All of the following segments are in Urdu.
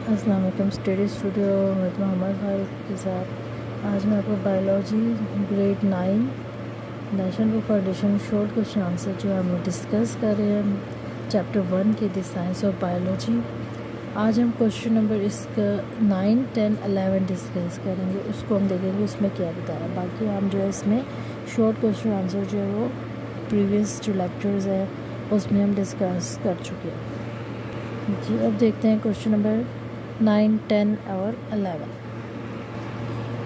السلام علیکم اسٹڈی اسٹوڈیو میں محمد خالد کے ساتھ آج میں آپ کو بایولوجی گریڈ 9 نیشنل بک فاؤنڈیشن شارٹ کوشچن آنسر جو ہے ہم لوگ ڈسکس کر رہے ہیں چیپٹر 1 کے دی سائنس آف بایولوجی۔ آج ہم کوشچن نمبر اس کا 9, 10, 11 ڈسکس کریں گے، اس کو ہم دیکھیں گے اس میں کیا بتایا۔ باقی ہم جو ہے اس میں شارٹ کوشچن آنسر جو ہے وہ پریویس جو لیکچرز ہیں اس میں ہم ڈسکس کر چکے ہیں۔ جی اب دیکھتے ہیں کوشچن نمبر 9, 10 اور 11۔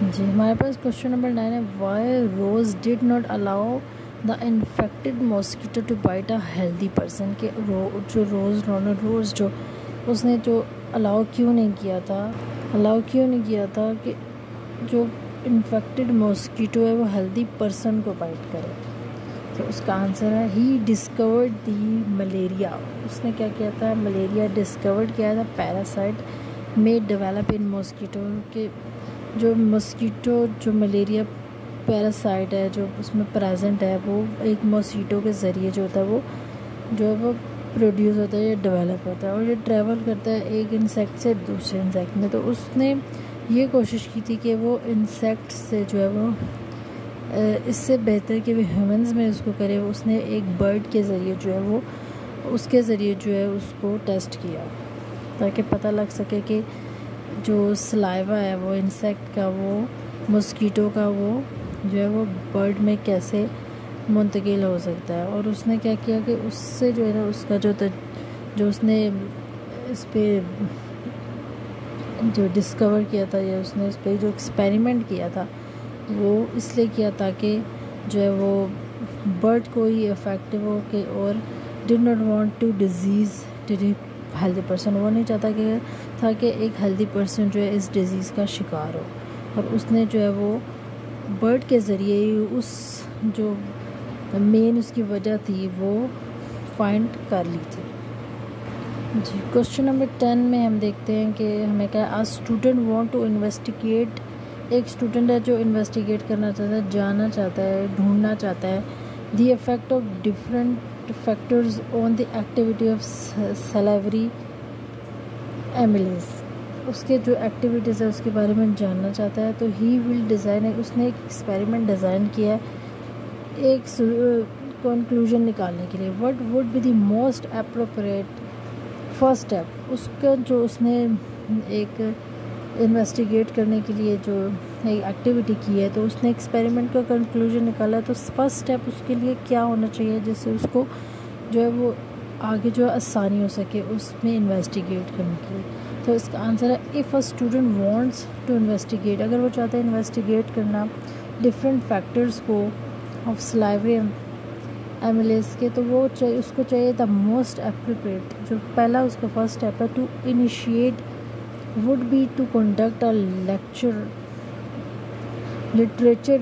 جی ہمارے پاس کوشچن نمبر 9 ہے، why Ross did not allow the infected mosquito to bite a healthy person, کہ جو روز جو اس نے جو الاؤ کیوں نہیں کیا تھا کہ جو انفیکٹڈ ماسکیٹو ہے وہ ہیلدی پرسن کو بائٹ کرے۔ تو اس کا آنسر ہے ہی ڈسکورڈ دی ملیریا، اس نے کیا کیا تھا، ملیریا ڈسکورڈ کیا تھا، پیراسائٹ میں ڈیولپ ان ماسکیٹو، کہ جو ماسکیٹو جو ملیریا پیراسائٹ ہے جو اس میں پریزنٹ ہے وہ ایک ماسکیٹو کے ذریعے جو ہوتا ہے وہ جو ہے وہ پروڈیوس ہوتا ہے یا ڈیولپ ہوتا ہے، اور یہ ٹریول کرتا ہے ایک انسیکٹ سے دوسرے انسیکٹ میں۔ تو اس نے یہ کوشش کی تھی کہ وہ انسیکٹ سے جو ہے وہ اس سے بہتر کہ وہ ہیومنز میں اس کو کرے، اس نے ایک برڈ کے ذریعے جو ہے وہ اس کے ذریعے جو ہے اس کو ٹیسٹ کیا تاکہ پتہ لگ سکے کہ جو سلائیوا ہے وہ انسیکٹ کا وہ مسکیٹو کا وہ جو ہے وہ برڈ میں کیسے منتقل ہو سکتا ہے۔ اور اس نے کیا کیا کہ اس سے جو ہے نا اس کا جو اس نے اس پہ جو ڈسکور کیا تھا یا اس نے اس پہ جو ایکسپیریمنٹ کیا تھا وہ اس لیے کیا تاکہ جو ہے وہ برڈ کو ہی افیکٹو ہو کہ، اور did not want to disease to the healthy person, وہ نہیں چاہتا کہ تھا کہ ایک ہیلدی پرسن جو ہے اس ڈیزیز کا شکار ہو، اور اس نے جو ہے وہ برڈ کے ذریعے ہی اس جو مین اس کی وجہ تھی وہ فائنڈ کر لی تھی۔ جی کوشچن نمبر 10 میں ہم دیکھتے ہیں کہ ہمیں کہا آ اسٹوڈنٹ وانٹ ٹو انویسٹیگیٹ، ایک اسٹوڈنٹ ہے جو انویسٹیگیٹ کرنا چاہتا ہے، جاننا چاہتا ہے، ڈھونڈنا چاہتا ہے the effect of different factors on the activity of salivary amylase, اس کے جو ایکٹیویٹیز ہے اس کے بارے میں جاننا چاہتا ہے۔ تو ہی ول ڈیزائن، اس نے ایک ایکسپیریمنٹ ڈیزائن کیا ہے ایک کنکلوژن نکالنے کے لیے، what would be the most appropriate first step, اس کا جو اس نے ایک انویسٹیگیٹ کرنے کے لیے جو ایکٹیویٹی کی ہے تو اس نے ایکسپیریمنٹ کا کنکلوژن نکالا، تو فرسٹ اسٹیپ اس کے لیے کیا ہونا چاہیے جس سے اس کو جو ہے وہ آگے جو آسانی ہو سکے اس میں انویسٹیگیٹ کرنے کے لیے۔ تو اس کا آنسر ہے if a student wants to investigate, اگر وہ چاہتا ہے انویسٹیگیٹ کرنا ڈفرینٹ فیکٹرز کو آف سلائیوری ایمیلیز کے، تو وہ اس کو چاہیے دا موسٹ اپروپریٹ، جو پہلا اس کا فرسٹ اسٹیپ ہے to initiate would be to conduct a literature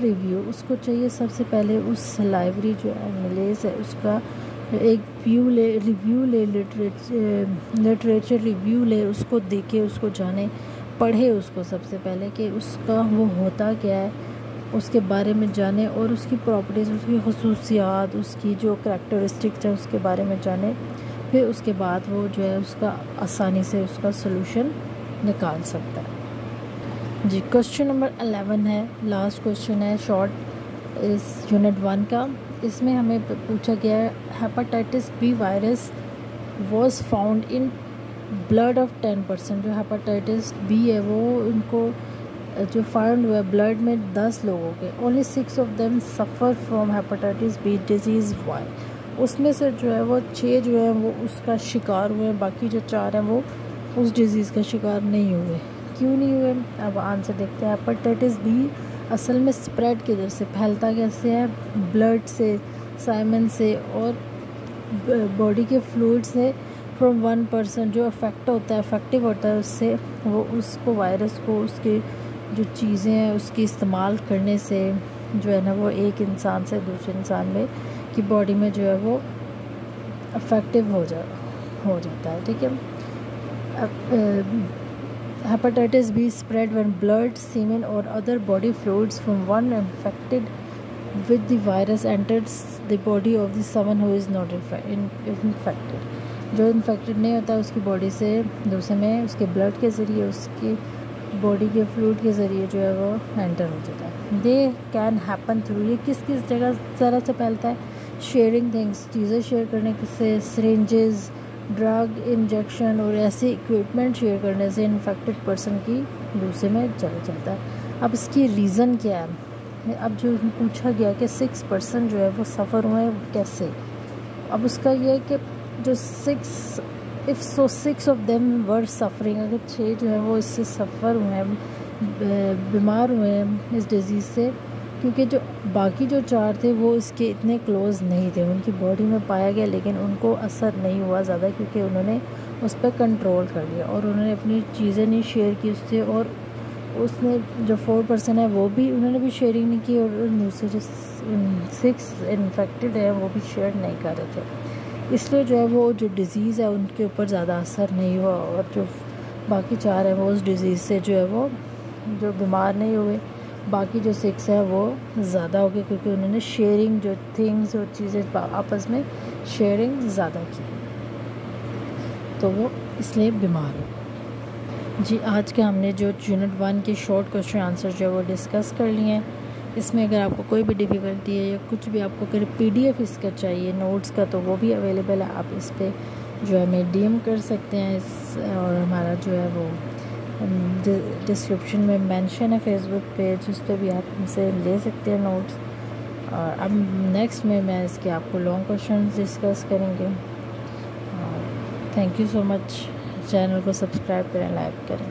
review، اس کو چاہیے سب سے پہلے اس سلائیوری جو ایمیلیز ہے اس کا ایک ریویو لے لٹریچر ریویو لے، اس کو دیکھے، اس کو جانے، پڑھے اس کو سب سے پہلے کہ اس کا وہ ہوتا کیا ہے اس کے بارے میں جانے، اور اس کی پراپرٹیز، اس کی خصوصیات، اس کی جو کریکٹرسٹکس ہے اس کے بارے میں جانے، پھر اس کے بعد وہ جو ہے اس کا آسانی سے اس کا سلوشن نکال سکتا ہے۔ جی کوشچن نمبر 11 ہے، لاسٹ کوشچن ہے شارٹ اس یونٹ 1 کا، اس میں ہمیں پوچھا گیا ہے hepatitis B virus was found in blood of 10%، جو ہیپاٹائٹس بی ہے وہ ان کو جو فائنڈ ہوا ہے بلڈ میں 10 لوگوں کے، only 6 of them suffer from hepatitis B disease, why, اس میں سے جو ہے وہ 6 جو ہیں وہ اس کا شکار ہوئے، باقی جو 4 ہیں وہ اس ڈیزیز کا شکار نہیں ہوئے۔ کیوں نہیں ہوئے؟ اب آنسر دیکھتے ہیں۔ ہیپاٹائٹس بی اصل میں اسپریڈ کدھر سے پھیلتا کیسے ہے، بلڈ سے، سائمن سے، اور باڈی کے فلوئڈ سے، فرام 1% جو افیکٹو ہوتا ہے اس سے، وہ اس کو وائرس کو اس کے جو چیزیں ہیں اس کی استعمال کرنے سے جو ہے نا وہ ایک انسان سے دوسرے انسان میں کی باڈی میں جو ہے وہ افیکٹو ہو جاتا ہے، ٹھیک ہے۔ Hepatitis B spread when blood, semen or other body fluids from one infected with the virus enters the body of the someone who is not infected. جو انفیکٹڈ نہیں ہوتا اس کی باڈی سے دوسرے میں اس کے بلڈ کے ذریعے اس کی باڈی کے فلوئڈ کے ذریعے جو ہے وہ انٹر ہو جاتا ہے. دے کین ہیپن تھرو, یہ کس کس جگہ ذرا سے پھیلتا ہے؟ شیئرنگ تھنگس, چیزیں شیئر کرنے سے, سرنجز, ڈرگ انجیکشن اور ایسے اکوپمنٹ شیئر کرنے سے انفیکٹڈ پرسن کی دوسرے میں چلا جاتا ہے. اب اس کی ریزن کیا ہے؟ اب جو پوچھا گیا کہ 6% جو ہے وہ سفر ہوئے ہیں, کیسے؟ اب اس کا یہ ہے کہ جو 6 آف دیم ور سفرنگ, اگر 6 جو ہیں وہ اس سے سفر ہوئے ہیں, بیمار ہوئے ہیں اس ڈیزیز سے, کیونکہ جو باقی جو 4 تھے وہ اس کے اتنے کلوز نہیں تھے, ان کی باڈی میں پایا گیا لیکن ان کو اثر نہیں ہوا زیادہ, کیونکہ انہوں نے اس پہ کنٹرول کر لیا اور انہوں نے اپنی چیزیں نہیں شیئر کی اس سے, اور اس نے جو 4% ہے وہ بھی انہوں نے بھی شیئرنگ نہیں کی, اور دوسرے جو 6 انفیکٹڈ ہیں وہ بھی شیئر نہیں کر رہے تھے. اس لیے جو ہے وہ جو ڈیزیز ہے ان کے اوپر زیادہ اثر نہیں ہوا, اور جو باقی 4 ہیں وہ اس ڈیزیز سے جو ہے وہ جو بیمار نہیں ہوئے, باقی جو 6 ہیں وہ زیادہ ہو گئے, کیونکہ انہوں نے شیئرنگ جو تھنگز اور چیزیں آپس میں شیئرنگ زیادہ کی, تو وہ اس لیے بیمار ہو. جی, آج کے ہم نے جو یونٹ 1 کے شارٹ کوشچن آنسر جو ہے وہ ڈسکس کر لیے ہیں. اس میں اگر آپ کو کوئی بھی ڈیفیکلٹی ہے یا کچھ بھی آپ کو اگر PDF اس کا چاہیے نوٹس کا, تو وہ بھی اویلیبل ہے, آپ اس پہ جو ہے ہمیں DM کر سکتے ہیں. اور ہمارا جو ہے وہ ڈسکرپشن میں مینشن ہے فیس بک پیج, اس پہ بھی آپ ہم سے لے سکتے ہیں نوٹس. اور اب نیکسٹ میں اس کے آپ کو لانگ کوشچنز ڈسکس کریں گے. اور thank you so much. Channel کو سبسکرائب کریں, لائک کریں.